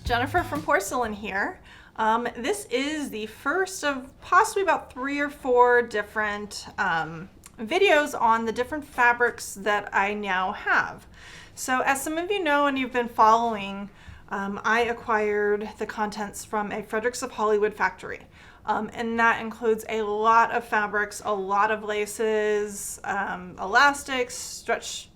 Jennifer from Porcelynne here. This is the first of possibly about 3 or 4 different videos on the different fabrics that I now have. So as some of you know and you've been following, I acquired the contents from a Fredericks of Hollywood factory. And that includes a lot of fabrics, a lot of laces, elastics, stretch,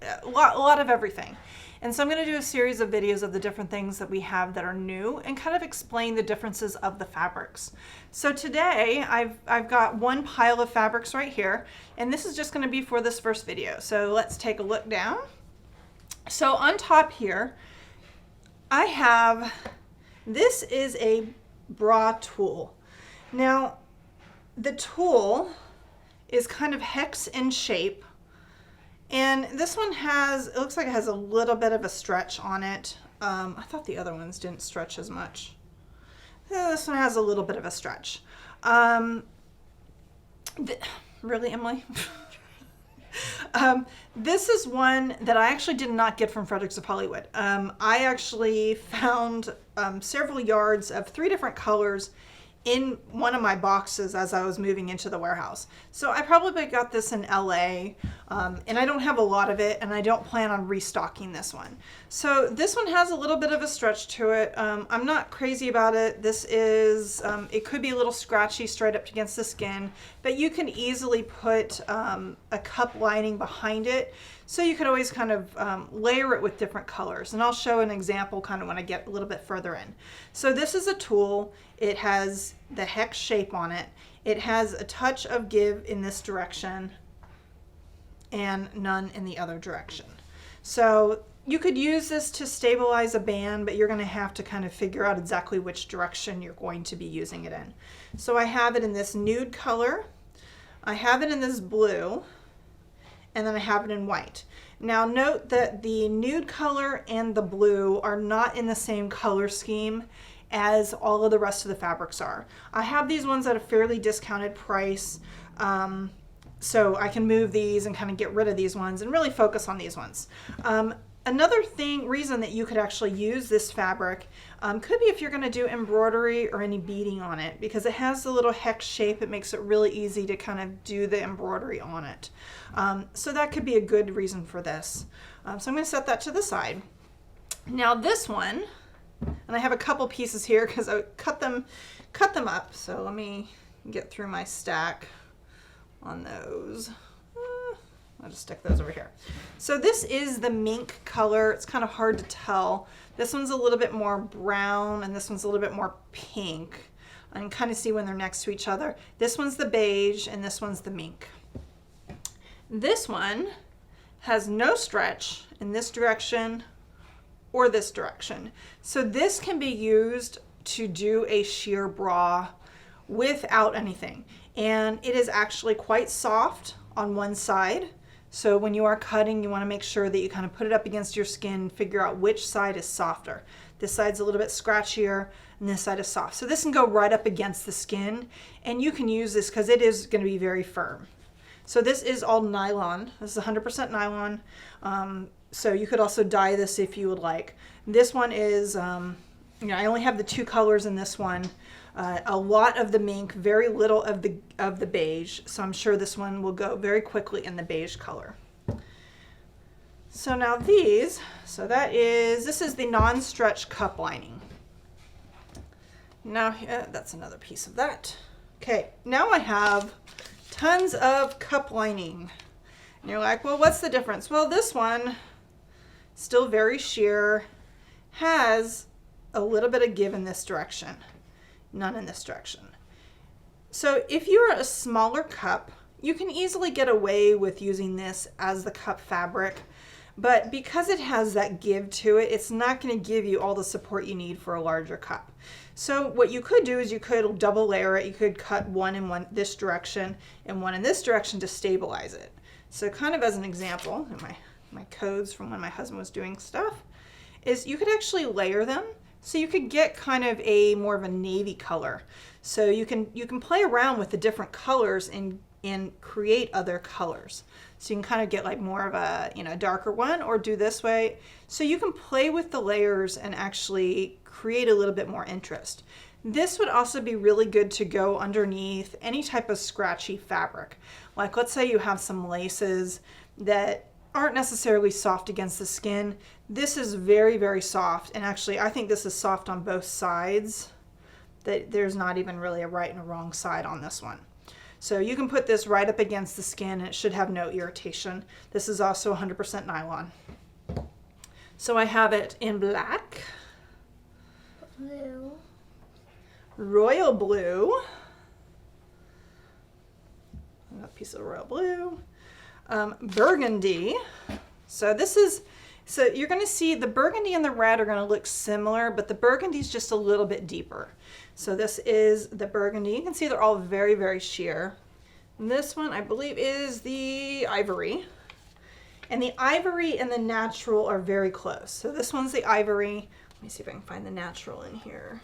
a lot of everything. And so I'm going to do a series of videos of the different things that we have that are new and kind of explain the differences of the fabrics. So today I've got one pile of fabrics right here, and this is just going to be for this first video. So let's take a look down. So on top here, I have, this is a bra tulle. Now the tulle is kind of hex in shape. And this one has, it looks like it has a little bit of a stretch on it. I thought the other ones didn't stretch as much. This one has a little bit of a stretch. Really, Emily? This is one that I actually did not get from Fredericks of Hollywood. I actually found several yards of 3 different colors in one of my boxes as I was moving into the warehouse. So I probably got this in LA, and I don't have a lot of it, and I don't plan on restocking this one. So this one has a little bit of a stretch to it. I'm not crazy about it. This is, it could be a little scratchy straight up against the skin, but you can easily put a cup lining behind it. So you could always kind of layer it with different colors. And I'll show an example kind of when I get a little bit further in. So this is a tulle. It has the hex shape on it. It has a touch of give in this direction and none in the other direction. So you could use this to stabilize a band, but you're going to have to kind of figure out exactly which direction you're going to be using it in. So I have it in this nude color. I have it in this blue. And then I have it in white. Now note that the nude color and the blue are not in the same color scheme as all of the rest of the fabrics are. I have these ones at a fairly discounted price, so I can move these and kind of get rid of these ones and really focus on these ones. Another reason that you could actually use this fabric could be if you're going to do embroidery or any beading on it, because it has the little hex shape. It makes it really easy to kind of do the embroidery on it. So that could be a good reason for this. So I'm going to set that to the side. Now this one, and I have a couple pieces here because I cut them up. So let me get through my stack on those. I'll just stick those over here. So this is the mink color. It's kind of hard to tell. This one's a little bit more brown and this one's a little bit more pink. I can kind of see when they're next to each other. This one's the beige and this one's the mink. This one has no stretch in this direction or this direction. So this can be used to do a sheer bra without anything. And it is actually quite soft on one side. So when you are cutting, you want to make sure that you kind of put it up against your skin, figure out which side is softer. This side's a little bit scratchier and this side is soft. So this can go right up against the skin, and you can use this because it is going to be very firm. So this is all nylon. This is 100% nylon. So you could also dye this if you would like. This one is, I only have the 2 colors in this one. A lot of the mink, very little of the beige. So I'm sure this one will go very quickly in the beige color. So now these, this is the non-stretch cup lining. Now that's another piece of that. Okay, now I have tons of cup lining. And you're like, well, what's the difference? Well, this one, still very sheer, has a little bit of give in this direction. None in this direction. So if you're a smaller cup, you can easily get away with using this as the cup fabric, but because it has that give to it, it's not going to give you all the support you need for a larger cup. So what you could do is you could double layer it. You could cut one in this direction and one in this direction to stabilize it. So kind of as an example, my codes from when my husband was doing stuff, is you could actually layer them. So you could get kind of more of a navy color. So you can play around with the different colors and and create other colors. So you can kind of get like more of a, darker one, or do this way. So you can play with the layers and actually create a little bit more interest. This would also be really good to go underneath any type of scratchy fabric. Like let's say you have some laces that aren't necessarily soft against the skin. This is very, very soft. And actually, I think this is soft on both sides. That there's not even really a right and a wrong side on this one. So you can put this right up against the skin and it should have no irritation. This is also 100% nylon. So I have it in black, blue, royal blue, a piece of royal blue, burgundy. So you're going to see the burgundy and the red are going to look similar, but the burgundy is just a little bit deeper. So this is the burgundy. You can see they're all very, very sheer. And this one, I believe, is the ivory. And the ivory and the natural are very close. So this one's the ivory. Let me see if I can find the natural in here.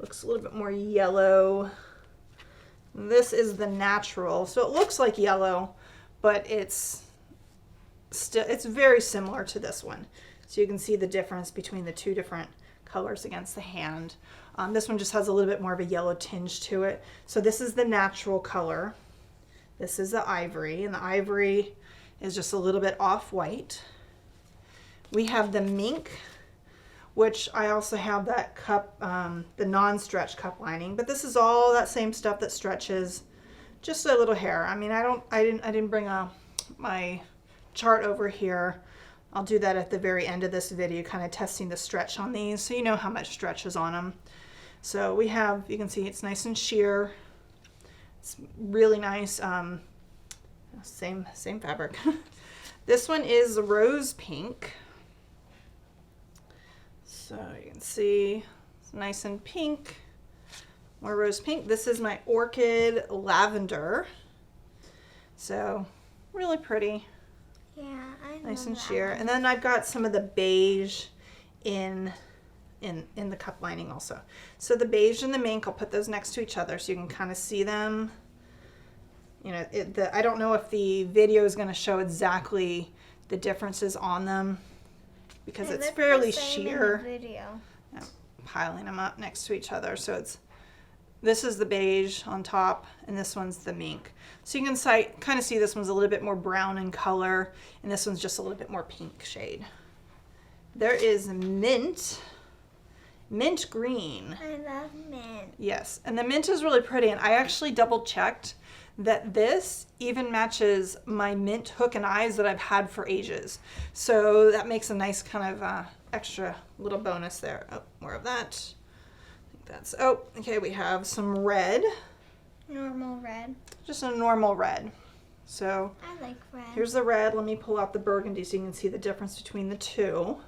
Looks a little bit more yellow. And this is the natural. So it looks like yellow, but it's very similar to this one. So you can see the difference between the two different colors against the hand. This one just has a little bit more of a yellow tinge to it. So this is the natural color. This is the ivory, and the ivory is just a little bit off-white. We have the mink, which I also have that cup, the non-stretch cup lining, but this is all that same stuff that stretches, just a little hair. I mean, I didn't bring my chart over here. I'll do that at the very end of this video, kind of testing the stretch on these, so you know how much stretch is on them. So we have, you can see it's nice and sheer. It's really nice. Same fabric. This one is rose pink. So you can see it's nice and pink. More rose pink. This is my orchid lavender. So really pretty. Yeah, nice and sheer. And then I've got some of the beige in the cup lining also. So the beige and the mink, I'll put those next to each other so you can kind of see them. I don't know if the video is going to show exactly the differences on them because it's fairly sheer. I'm piling them up next to each other. So this is the beige on top and this one's the mink. So you can kind of see this one's a little bit more brown in color and this one's just a little bit more pink shade. There is mint green. I love mint. Yes, and the mint is really pretty, and I actually double checked that this even matches my mint hook and eyes that I've had for ages. So that makes a nice kind of extra little bonus there. Oh, more of that. Okay, we have some red. Normal red. Just a normal red. So I like red. Here's the red. Let me pull out the burgundy so you can see the difference between the two.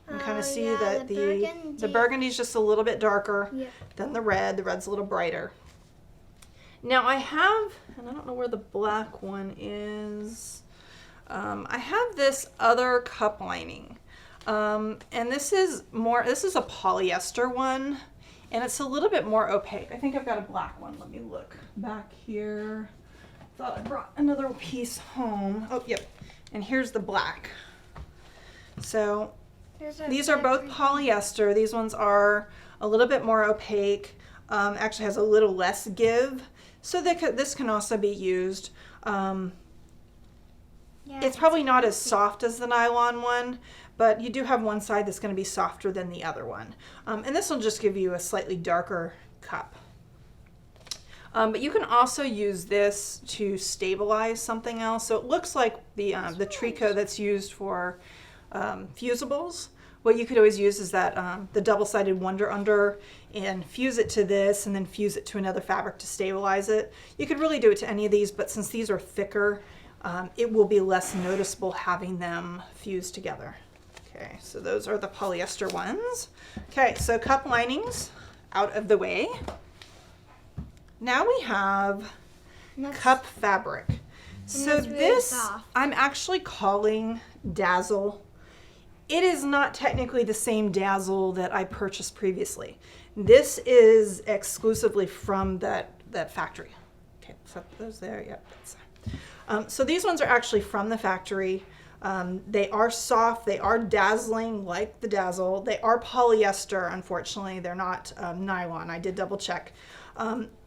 You can kind of see that the burgundy is just a little bit darker than the red. The red's a little brighter. Now I have, and I don't know where the black one is, I have this other cup lining. And this is a polyester one, and it's a little bit more opaque. I think I've got a black one. Let me look back here. Thought I brought another piece home. Oh, yep. And here's the black. So these are both polyester. These ones are a little bit more opaque. Actually has a little less give. So this can also be used. It's probably not as soft as the nylon one, but you do have one side that's going to be softer than the other one. And this will just give you a slightly darker cup. But you can also use this to stabilize something else. So it looks like the Tricot that's used for fusibles. What you could always use is that the double-sided Wonder Under and fuse it to this and then fuse it to another fabric to stabilize it. You could really do it to any of these, but since these are thicker, it will be less noticeable having them fused together. Okay, so those are the polyester ones. Okay, so cup linings out of the way. Now we have cup fabric. So this I'm actually calling Dazzle. It is not technically the same Dazzle that I purchased previously. This is exclusively from that factory. Okay, set those there. Yep. So these ones are actually from the factory. They are soft. They are dazzling like the Dazzle. They are polyester, unfortunately. They're not nylon. I did double check.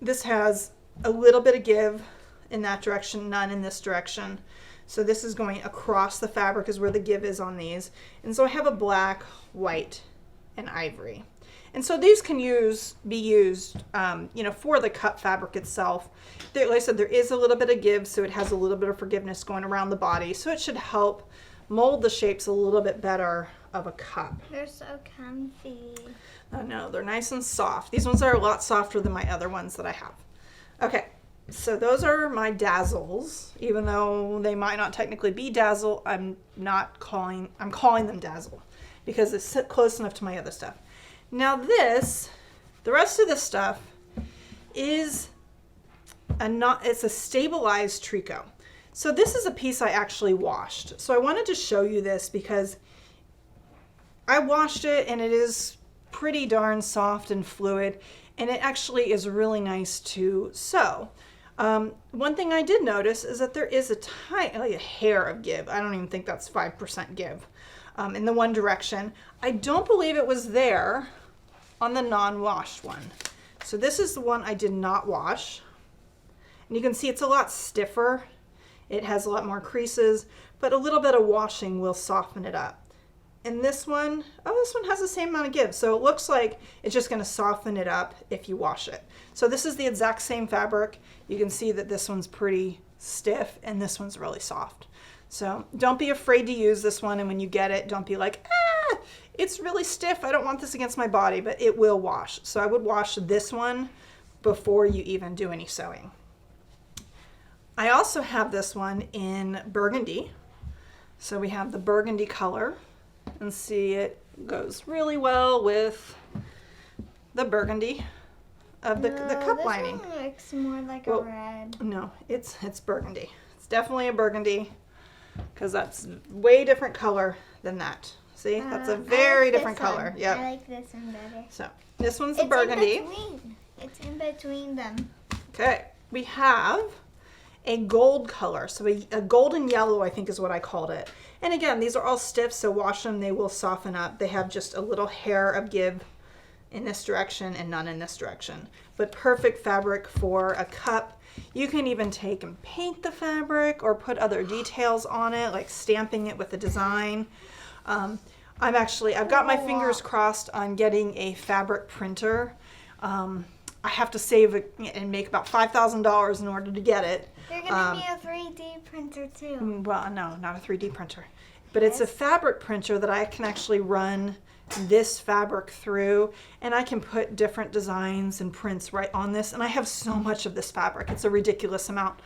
This has a little bit of give in that direction, none in this direction. So this is going across the fabric is where the give is on these. And so I have a black, white, and ivory. And so these can be used, for the cut fabric itself. Like I said, there is a little bit of give, so it has a little bit of forgiveness going around the body. So it should help mold the shapes a little bit better of a cup. They're so comfy. I know, they're nice and soft. These ones are a lot softer than my other ones that I have. Okay, so those are my Dazzles. Even though they might not technically be Dazzle, I'm calling them Dazzle because it's close enough to my other stuff. Now the rest of this stuff is it's a stabilized Tricot. So this is a piece I actually washed. So I wanted to show you this because I washed it and it is pretty darn soft and fluid, and it actually is really nice to sew. One thing I did notice is that there is a hair of give. I don't even think that's 5% give in the one direction. I don't believe it was there on the non-washed one. So this is the one I did not wash. And you can see it's a lot stiffer. It has a lot more creases, but a little bit of washing will soften it up. And this one has the same amount of give. So it looks like it's just gonna soften it up if you wash it. So this is the exact same fabric. You can see that this one's pretty stiff and this one's really soft. So don't be afraid to use this one, and when you get it, don't be like, it's really stiff, I don't want this against my body, but it will wash. So I would wash this one before you even do any sewing. I also have this one in burgundy. So we have the burgundy color, and see it goes really well with the burgundy of the cup lining. This one looks more like a red. No, it's burgundy. It's definitely a burgundy because that's way different color than that. See, that's a very different color. Yeah, I like this one better. So this one's the burgundy. It's in between them. Okay, we have a gold color. So a golden yellow, I think is what I called it. And again, these are all stiff, so wash them, they will soften up. They have just a little hair of give in this direction and none in this direction. But perfect fabric for a cup. You can even take and paint the fabric or put other details on it, like stamping it with a design. I've got my fingers crossed on getting a fabric printer. I have to save it and make about $5,000 in order to get it. You're gonna need a 3D printer too. Well, no, not a 3D printer. But it's a fabric printer that I can actually run this fabric through, and I can put different designs and prints right on this. And I have so much of this fabric. It's a ridiculous amount.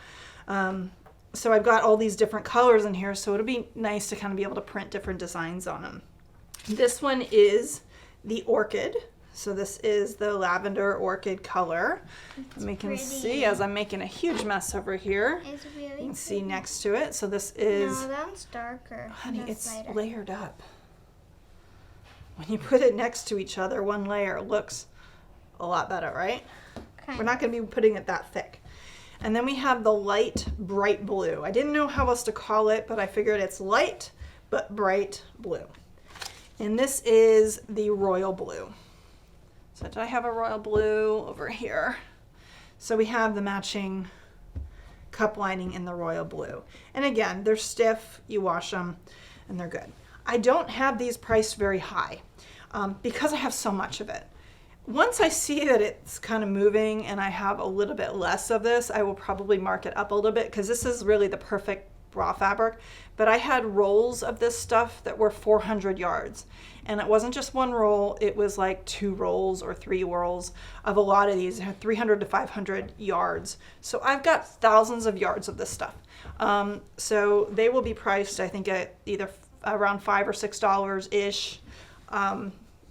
So I've got all these different colors in here, so it'll be nice to kind of be able to print different designs on them. This one is the orchid. So this is the lavender orchid color. And we can see as I'm making a huge mess over here. It's really You can see next to it. So this is... No, that's darker. Honey, That's it's lighter. layered up. When you put it next to each other, one layer looks a lot better, right? We're not going to be putting it that thick. And then we have the light bright blue. I didn't know how else to call it, but I figured it's light but bright blue. And this is the royal blue. So I have a royal blue over here. So we have the matching cup lining in the royal blue. And again, they're stiff, you wash them, and they're good. I don't have these priced very high because I have so much of it. Once I see that it's kind of moving and I have a little bit less of this, I will probably mark it up a little bit because this is really the perfect bra fabric. But I had rolls of this stuff that were 400 yards. And it wasn't just one roll, it was like 2 rolls or 3 rolls of a lot of these, 300 to 500 yards. So I've got thousands of yards of this stuff. So they will be priced, I think, at either around $5 or $6-ish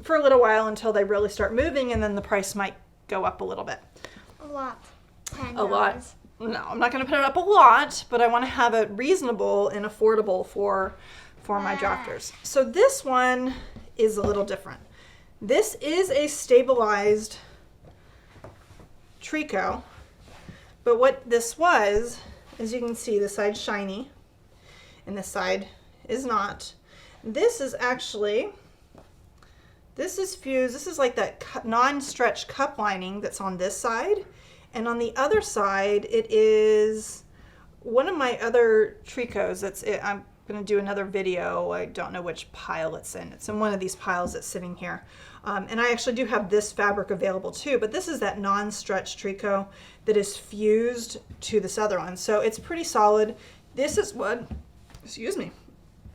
for a little while until they really start moving, and then the price might go up a little bit. A lot. $10. A lot. No, I'm not going to put it up a lot, but I want to have it reasonable and affordable for my drafters. So this one is a little different. This is a stabilized Tricot, But what this was, as you can see, the side's shiny and this side is not. This is actually, this is fused. This is like that non-stretch cup lining that's on this side. And on the other side, it is one of my other tricots. That's it. I'm going to do another video. I don't know which pile it's in. It's in one of these piles that's sitting here. And I actually do have this fabric available too, but this is that non-stretch tricot that is fused to this other one. So it's pretty solid. This is one, excuse me,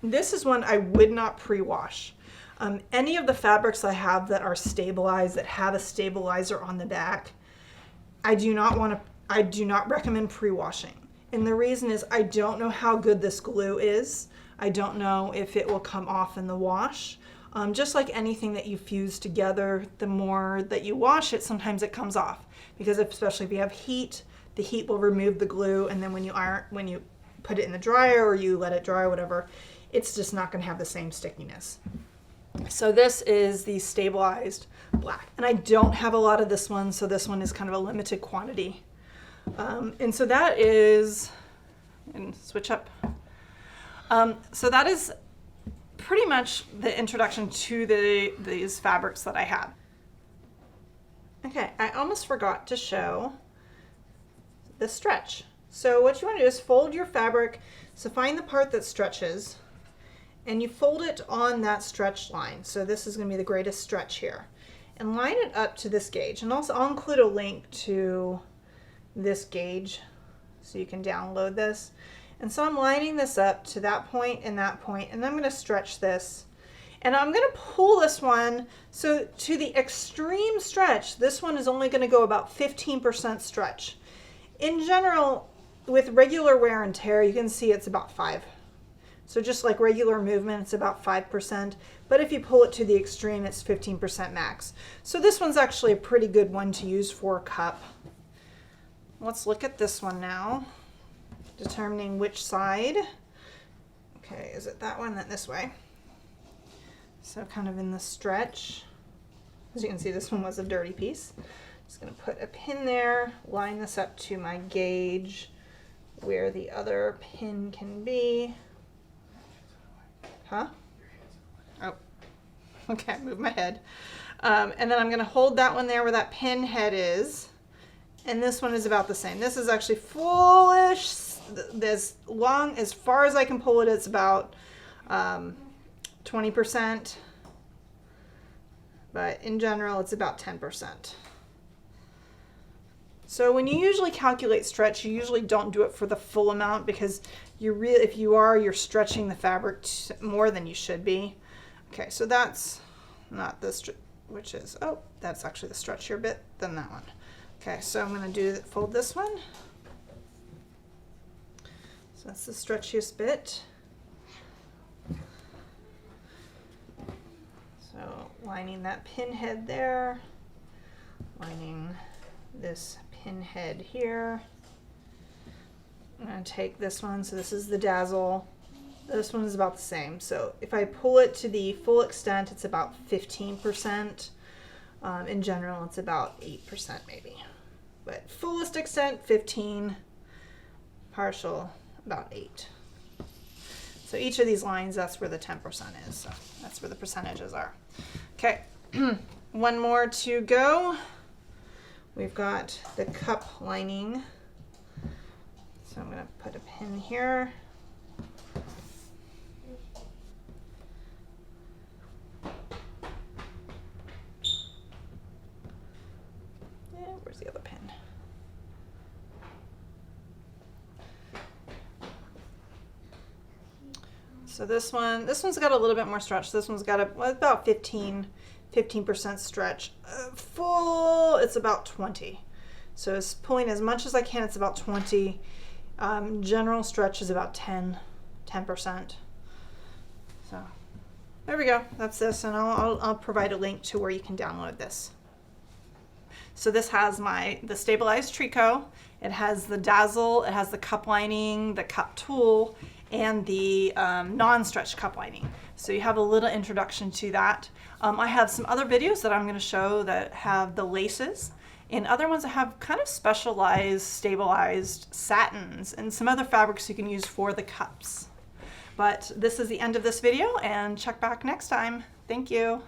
this is one I would not pre-wash. Any of the fabrics I have that are stabilized, that have a stabilizer on the back, I do not recommend pre-washing. And the reason is I don't know how good this glue is. I don't know if it will come off in the wash. Just like anything that you fuse together, the more that you wash it, sometimes it comes off. Because especially if you have heat, the heat will remove the glue, and then when you put it in the dryer or you let it dry or whatever, it's just not going to have the same stickiness. So this is the stabilized black. And I don't have a lot of this one, so this one is kind of a limited quantity. And so that is, and switch up. So that is pretty much the introduction to these fabrics that I have. Okay, I almost forgot to show the stretch. So what you want to do is fold your fabric. So find the part that stretches and you fold it on that stretch line. So this is going to be the greatest stretch here. And line it up to this gauge. And also I'll include a link to this gauge so you can download this. And so I'm lining this up to that point and that point, and I'm going to stretch this. And I'm going to pull this one, so to the extreme stretch, this one is only going to go about 15% stretch. In general, with regular wear and tear, you can see it's about 5. So just like regular movement, it's about 5%. But if you pull it to the extreme, it's 15% max. So this one's actually a pretty good one to use for a cup. Let's look at this one now. Determining which side. Okay, is it that one? Then this way. So kind of in the stretch. As you can see, this one was a dirty piece. Just going to put a pin there, line this up to my gauge where the other pin can be. Huh? Oh, okay, move my head. And then I'm going to hold that one there where that pin head is. And this one is about the same. This is actually fullish. As long, as far as I can pull it, it's about 20%. But in general, it's about 10%. So when you usually calculate stretch, you usually don't do it for the full amount because if you're stretching the fabric more than you should be. Okay, so that's not this, which is, oh, that's actually the stretchier bit than that one. Okay, so I'm going to fold this one. So that's the stretchiest bit. So lining that pin head there, lining this pin head here. I'm going to take this one, so this is the Dazzle. This one is about the same. So if I pull it to the full extent, it's about 15%. In general, it's about 8% maybe. But fullest extent, 15, partial, about 8. So each of these lines, that's where the 10% is. So that's where the percentages are. Okay, one more to go. We've got the cup lining. So I'm going to put a pin here. Where's the other pin? So this one's got a little bit more stretch. This one's got about 15% stretch. Full, it's about 20. So it's pulling as much as I can, it's about 20. General stretch is about 10%. So there we go. That's this, and I'll provide a link to where you can download this. So this has the stabilized tricot, it has the Dazzle, it has the cup lining, the cup tool, and the non-stretch cup lining. So you have a little introduction to that. I have some other videos that I'm going to show that have the laces and other ones that have kind of specialized, stabilized satins and some other fabrics you can use for the cups. But this is the end of this video, and check back next time. Thank you.